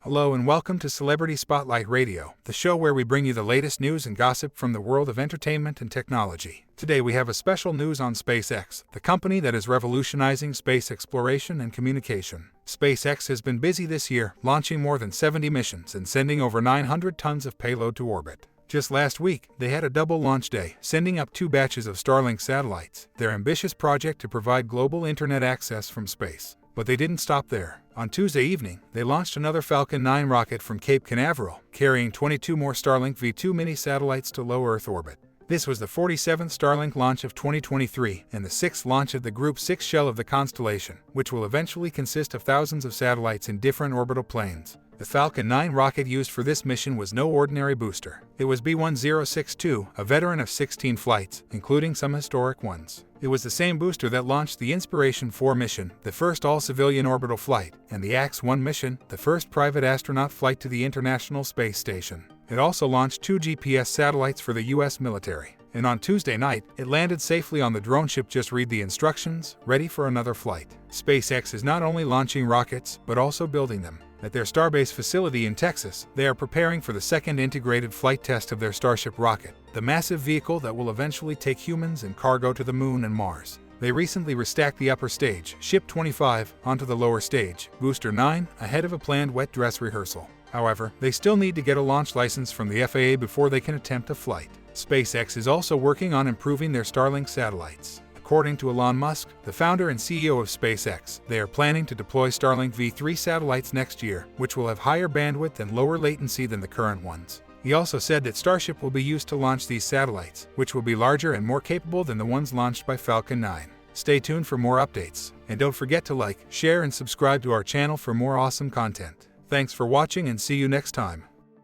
Hello and welcome to Celebrity Spotlight Radio, the show where we bring you the latest news and gossip from the world of entertainment and technology. Today we have a special news on SpaceX, the company that is revolutionizing space exploration and communication. SpaceX has been busy this year, launching more than 70 missions and sending over 900 tons of payload to orbit. Just last week, they had a double launch day, sending up 2 batches of Starlink satellites, their ambitious project to provide global internet access from space. But they didn't stop there. On Tuesday evening, they launched another Falcon 9 rocket from Cape Canaveral, carrying 22 more Starlink V2 mini satellites to low Earth orbit. This was the 47th Starlink launch of 2023 and the 6th launch of the Group 6 shell of the constellation, which will eventually consist of thousands of satellites in different orbital planes. The Falcon 9 rocket used for this mission was no ordinary booster. It was B-1062, a veteran of 16 flights, including some historic ones. It was the same booster that launched the Inspiration 4 mission, the first all-civilian orbital flight, and the Ax-1 mission, the first private astronaut flight to the International Space Station. It also launched 2 GPS satellites for the U.S. military. And on Tuesday night, it landed safely on the drone ship. Just read the instructions, ready for another flight. SpaceX is not only launching rockets, but also building them. At their Starbase facility in Texas, they are preparing for the second integrated flight test of their Starship rocket, the massive vehicle that will eventually take humans and cargo to the Moon and Mars. They recently restacked the upper stage, Ship 25, onto the lower stage, Booster 9, ahead of a planned wet dress rehearsal. However, they still need to get a launch license from the FAA before they can attempt a flight. SpaceX is also working on improving their Starlink satellites. According to Elon Musk, the founder and CEO of SpaceX, they are planning to deploy Starlink V3 satellites next year, which will have higher bandwidth and lower latency than the current ones. He also said that Starship will be used to launch these satellites, which will be larger and more capable than the ones launched by Falcon 9. Stay tuned for more updates, and don't forget to like, share, and subscribe to our channel for more awesome content. Thanks for watching and see you next time.